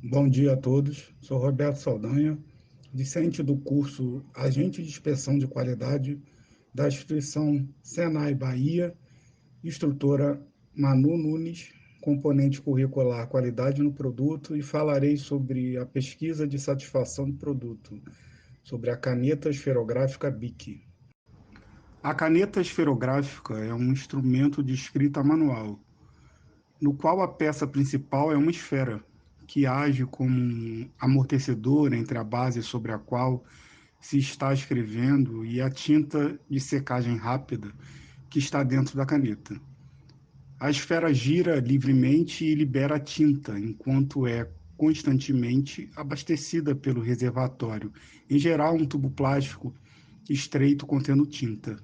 Bom dia a todos. Sou Roberto Saldanha, discente do curso Agente de Inspeção de Qualidade da instituição Senai Bahia, instrutora Manu Nunes, componente curricular Qualidade no Produto, e falarei sobre a pesquisa de satisfação do produto, sobre a caneta esferográfica BIC. A caneta esferográfica é um instrumento de escrita manual, no qual a peça principal é uma esfera, que age como um amortecedor entre a base sobre a qual se está escrevendo e a tinta de secagem rápida que está dentro da caneta. A esfera gira livremente e libera a tinta, enquanto é constantemente abastecida pelo reservatório, em geral um tubo plástico estreito contendo tinta.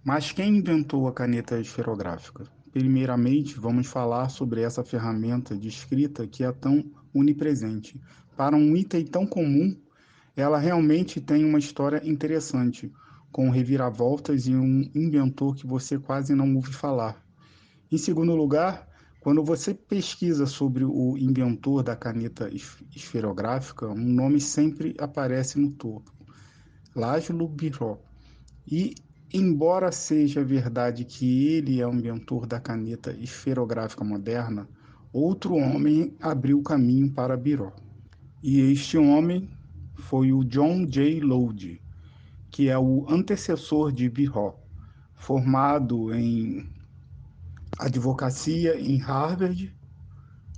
Mas quem inventou a caneta esferográfica? Primeiramente, vamos falar sobre essa ferramenta de escrita que é tão onipresente. Para um item tão comum, ela realmente tem uma história interessante, com reviravoltas e um inventor que você quase não ouve falar. Em segundo lugar, quando você pesquisa sobre o inventor da caneta esferográfica, um nome sempre aparece no topo: László Biró. E, embora seja verdade que ele é o inventor da caneta esferográfica moderna, outro homem abriu o caminho para Biró. E este homem foi o John J. Loyd, que é o antecessor de Biró, formado em advocacia em Harvard.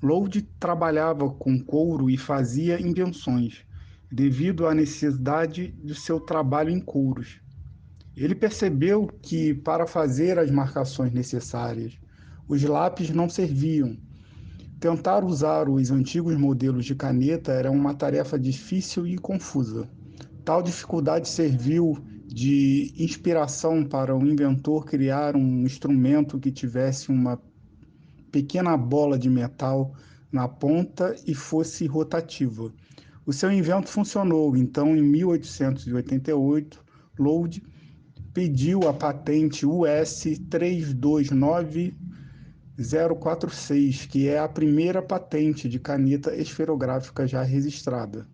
Loyd trabalhava com couro e fazia invenções, devido à necessidade do seu trabalho em couros. Ele percebeu que, para fazer as marcações necessárias, os lápis não serviam. Tentar usar os antigos modelos de caneta era uma tarefa difícil e confusa. Tal dificuldade serviu de inspiração para o inventor criar um instrumento que tivesse uma pequena bola de metal na ponta e fosse rotativa. O seu invento funcionou, então, em 1888, Loyd pediu a patente US 329046, que é a primeira patente de caneta esferográfica já registrada.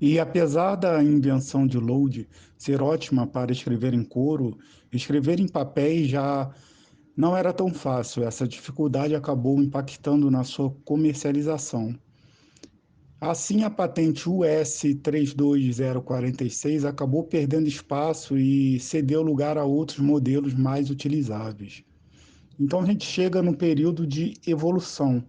E apesar da invenção de Loyd ser ótima para escrever em couro, escrever em papéis já não era tão fácil. Essa dificuldade acabou impactando na sua comercialização. Assim, a patente US 329046 acabou perdendo espaço e cedeu lugar a outros modelos mais utilizáveis. Então, a gente chega no período de evolução,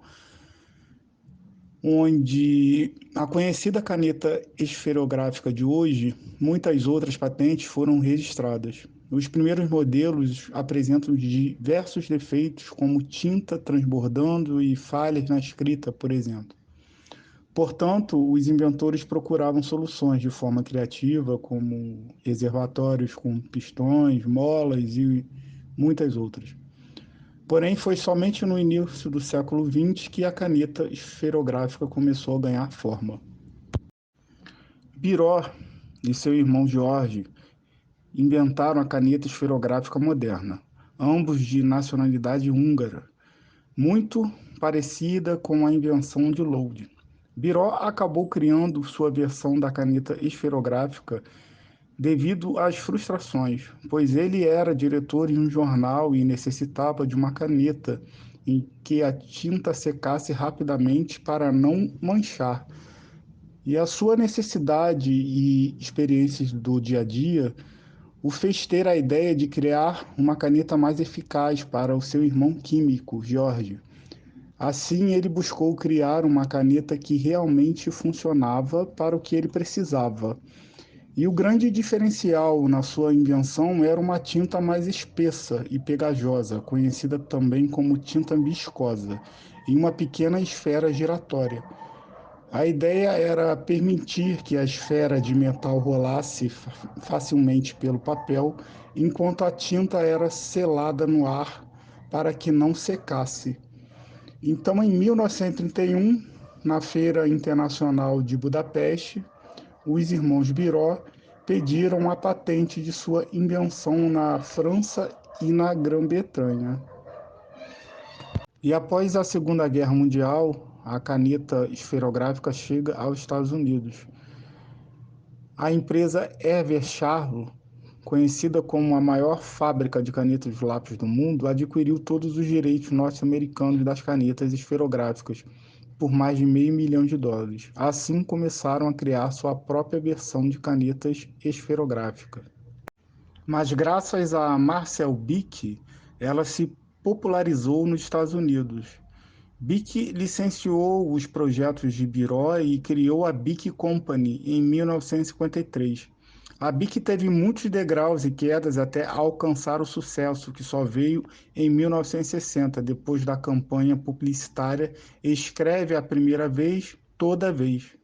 onde a conhecida caneta esferográfica de hoje, muitas outras patentes foram registradas. Os primeiros modelos apresentam diversos defeitos, como tinta transbordando e falhas na escrita, por exemplo. Portanto, os inventores procuravam soluções de forma criativa, como reservatórios com pistões, molas e muitas outras. Porém, foi somente no início do século XX que a caneta esferográfica começou a ganhar forma. Biró e seu irmão George inventaram a caneta esferográfica moderna, ambos de nacionalidade húngara, muito parecida com a invenção de Loyd. Biró acabou criando sua versão da caneta esferográfica devido às frustrações, pois ele era diretor em um jornal e necessitava de uma caneta em que a tinta secasse rapidamente para não manchar. E a sua necessidade e experiências do dia a dia o fez ter a ideia de criar uma caneta mais eficaz para o seu irmão químico, George. Assim, ele buscou criar uma caneta que realmente funcionava para o que ele precisava. E o grande diferencial na sua invenção era uma tinta mais espessa e pegajosa, conhecida também como tinta viscosa, em uma pequena esfera giratória. A ideia era permitir que a esfera de metal rolasse facilmente pelo papel, enquanto a tinta era selada no ar para que não secasse. Então, em 1931, na Feira Internacional de Budapeste, os irmãos Biró pediram a patente de sua invenção na França e na Grã-Bretanha. E após a Segunda Guerra Mundial, a caneta esferográfica chega aos Estados Unidos. A empresa Eversharlo, conhecida como a maior fábrica de canetas de lápis do mundo, adquiriu todos os direitos norte-americanos das canetas esferográficas por mais de $500 mil. Assim, começaram a criar sua própria versão de canetas esferográficas. Mas graças a Marcel Bic, ela se popularizou nos Estados Unidos. Bic licenciou os projetos de Biró e criou a Bic Company em 1953. A Bic teve muitos degraus e quedas até alcançar o sucesso, que só veio em 1960, depois da campanha publicitária Escreve a Primeira Vez, Toda Vez.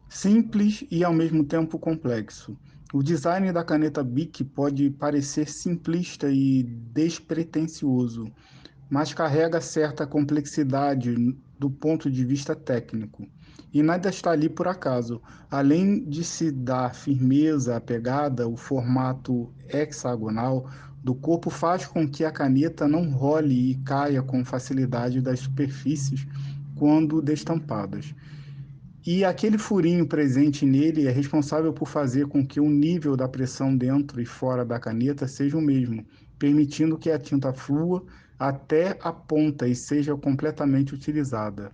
Simples e ao mesmo tempo complexo. O design da caneta Bic pode parecer simplista e despretensioso, mas carrega certa complexidade do ponto de vista técnico. E nada está ali por acaso. Além de se dar firmeza à pegada, o formato hexagonal do corpo faz com que a caneta não role e caia com facilidade das superfícies quando destampadas. E aquele furinho presente nele é responsável por fazer com que o nível da pressão dentro e fora da caneta seja o mesmo, permitindo que a tinta flua até a ponta e seja completamente utilizada.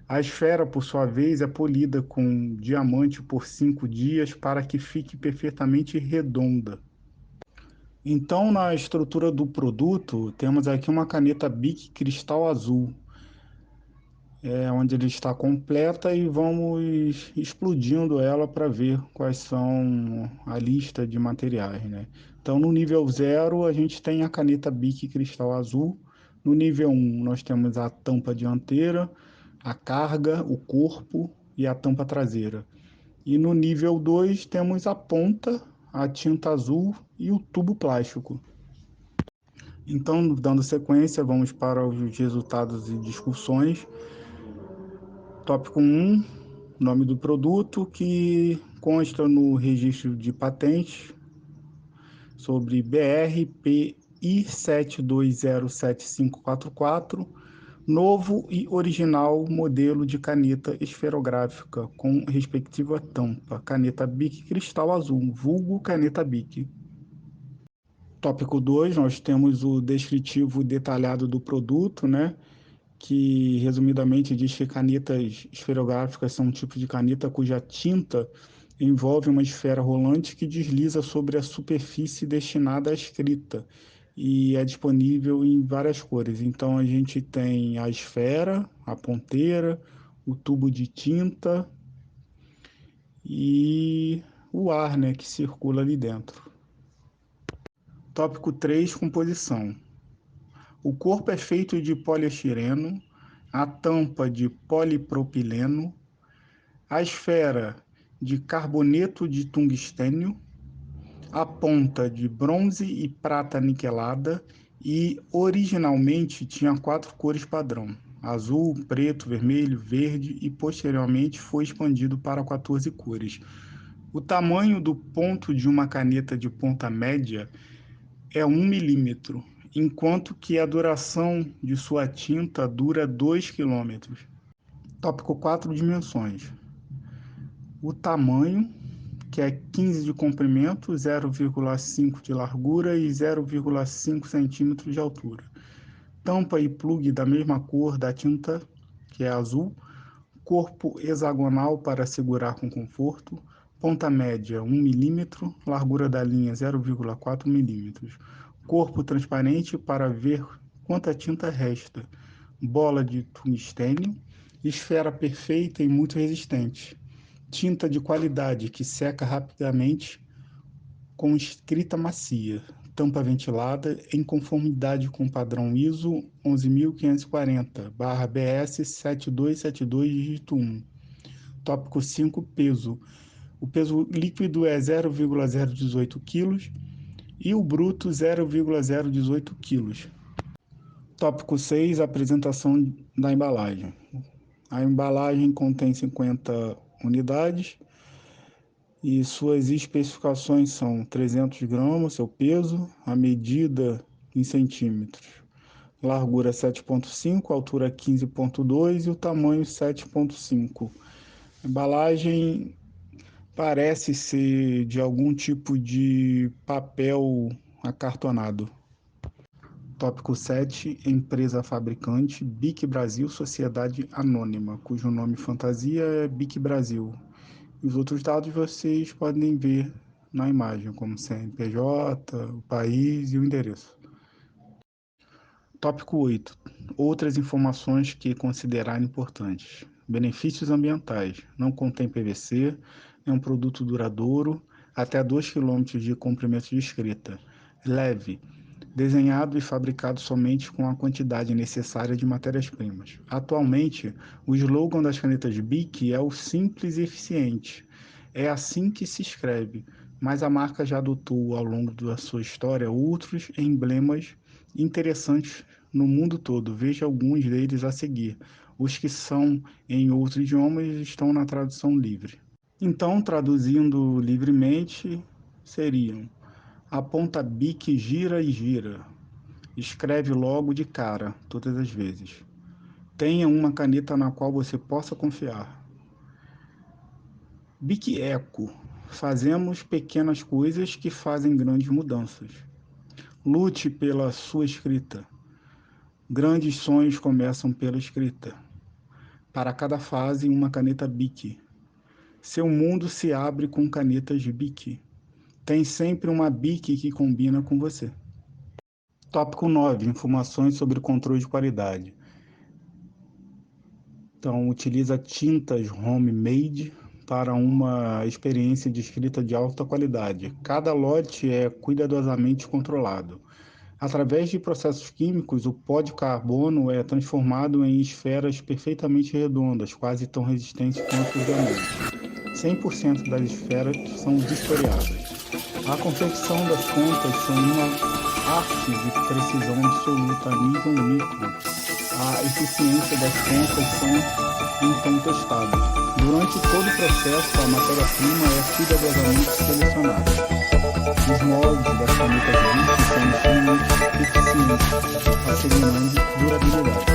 A esfera, por sua vez, é polida com diamante por 5 dias para que fique perfeitamente redonda. Então, na estrutura do produto, temos aqui uma caneta Bic Cristal Azul, onde ele está completa, e vamos explodindo ela para ver quais são a lista de materiais, né? Então, no nível 0, a gente tem a caneta Bic Cristal Azul. No nível 1, nós temos a tampa dianteira, a carga, o corpo e a tampa traseira. E no nível 2, temos a ponta, a tinta azul e o tubo plástico. Então, dando sequência, vamos para os resultados e discussões. Tópico 1, nome do produto, que consta no registro de patentes sobre BRPI 7207544, novo e original modelo de caneta esferográfica com respectiva tampa, caneta Bic Cristal Azul, vulgo caneta Bic. Tópico 2, nós temos o descritivo detalhado do produto, né? Que resumidamente diz que canetas esferográficas são um tipo de caneta cuja tinta envolve uma esfera rolante que desliza sobre a superfície destinada à escrita e é disponível em várias cores. Então a gente tem a esfera, a ponteira, o tubo de tinta e o ar, né, que circula ali dentro. Tópico 3, composição. O corpo é feito de poliestireno, a tampa de polipropileno, a esfera de carboneto de tungstênio, a ponta de bronze e prata niquelada e originalmente tinha 4 cores padrão: azul, preto, vermelho, verde, e posteriormente foi expandido para 14 cores. O tamanho do ponto de uma caneta de ponta média é 1 milímetro, enquanto que a duração de sua tinta dura 2 quilômetros. Tópico 4, dimensões. O tamanho, que é 15 de comprimento, 0,5 de largura e 0,5 centímetros de altura. Tampa e plug da mesma cor da tinta, que é azul. Corpo hexagonal para segurar com conforto. Ponta média 1 milímetro, largura da linha 0,4 milímetros. Corpo transparente para ver quanta tinta resta. Bola de tungstênio. Esfera perfeita e muito resistente. Tinta de qualidade que seca rapidamente com escrita macia. Tampa ventilada em conformidade com o padrão ISO 11540/BS 7272 dígito 1. Tópico 5, peso. O peso líquido é 0,018 kg e o bruto 0,018 kg. Tópico 6, apresentação da embalagem. A embalagem contém 50 unidades e suas especificações são 300 gramas, seu peso, a medida em centímetros. largura 7,5, altura 15,2 e o tamanho 7,5. A embalagem parece ser de algum tipo de papel acartonado. Tópico 7, empresa fabricante, BIC Brasil Sociedade Anônima, cujo nome fantasia é BIC Brasil. Os outros dados vocês podem ver na imagem, como CNPJ, o país e o endereço. Tópico 8. Outras informações que considerar importantes. Benefícios ambientais. Não contém PVC, é um produto duradouro, até 2 km de comprimento de escrita. Leve. Desenhado e fabricado somente com a quantidade necessária de matérias-primas. Atualmente, o slogan das canetas BIC é o simples e eficiente. É assim que se escreve, mas a marca já adotou ao longo da sua história outros emblemas interessantes no mundo todo. Veja alguns deles a seguir. Os que são em outros idiomas estão na tradução livre. Então, traduzindo livremente, seriam: aponta BIC, gira e gira. Escreve logo de cara, todas as vezes. Tenha uma caneta na qual você possa confiar. BIC Eco. Fazemos pequenas coisas que fazem grandes mudanças. Lute pela sua escrita. Grandes sonhos começam pela escrita. Para cada fase, uma caneta BIC. Seu mundo se abre com canetas BIC. Tem sempre uma BIC que combina com você. Tópico 9. Informações sobre controle de qualidade. Então, utiliza tintas homemade para uma experiência de escrita de alta qualidade. Cada lote é cuidadosamente controlado. Através de processos químicos, o pó de carbono é transformado em esferas perfeitamente redondas, quase tão resistentes quanto os diamantes. 100% das esferas são vistoriadas. A confecção das pontas são uma arte de precisão absoluta a nível micro. A eficiência das pontas são então testadas. Durante todo o processo, a matéria-prima é cuidadosamente selecionada. Os moldes das canetas BIC são extremamente eficientes, assegurando durabilidade.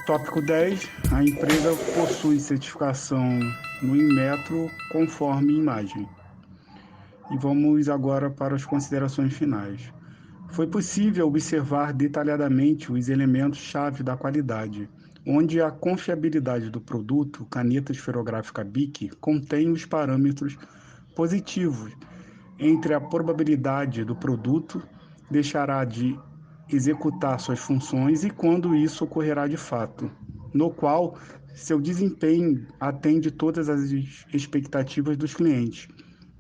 Tópico 10. A empresa possui certificação no Inmetro conforme imagem. E vamos agora para as considerações finais. Foi possível observar detalhadamente os elementos-chave da qualidade, onde a confiabilidade do produto, caneta esferográfica BIC, contém os parâmetros positivos entre a probabilidade do produto deixará de executar suas funções e quando isso ocorrerá de fato, no qual seu desempenho atende todas as expectativas dos clientes,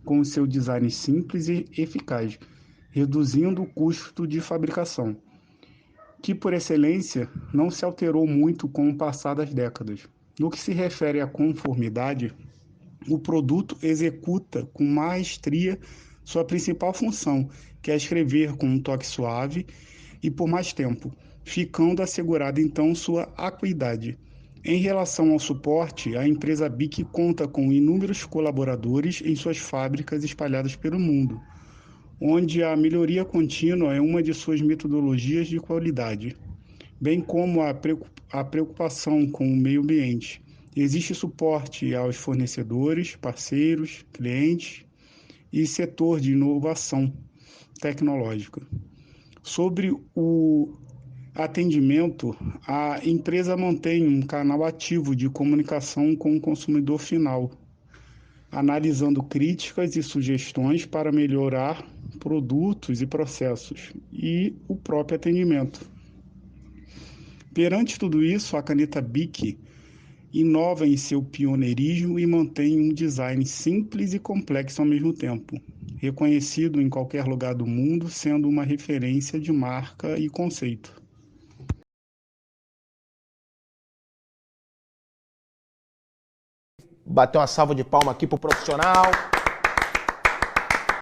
com o seu design simples e eficaz, reduzindo o custo de fabricação, que por excelência não se alterou muito com o passar das décadas. No que se refere à conformidade, o produto executa com maestria sua principal função, que é escrever com um toque suave e por mais tempo, ficando assegurada então sua acuidade. Em relação ao suporte, a empresa BIC conta com inúmeros colaboradores em suas fábricas espalhadas pelo mundo, onde a melhoria contínua é uma de suas metodologias de qualidade, bem como a preocupação com o meio ambiente. Existe suporte aos fornecedores, parceiros, clientes e setor de inovação tecnológica. Sobre o atendimento, a empresa mantém um canal ativo de comunicação com o consumidor final, analisando críticas e sugestões para melhorar produtos e processos e o próprio atendimento. Perante tudo isso, a caneta BIC inova em seu pioneirismo e mantém um design simples e complexo ao mesmo tempo, reconhecido em qualquer lugar do mundo, sendo uma referência de marca e conceito. Bater uma salva de palma aqui pro profissional.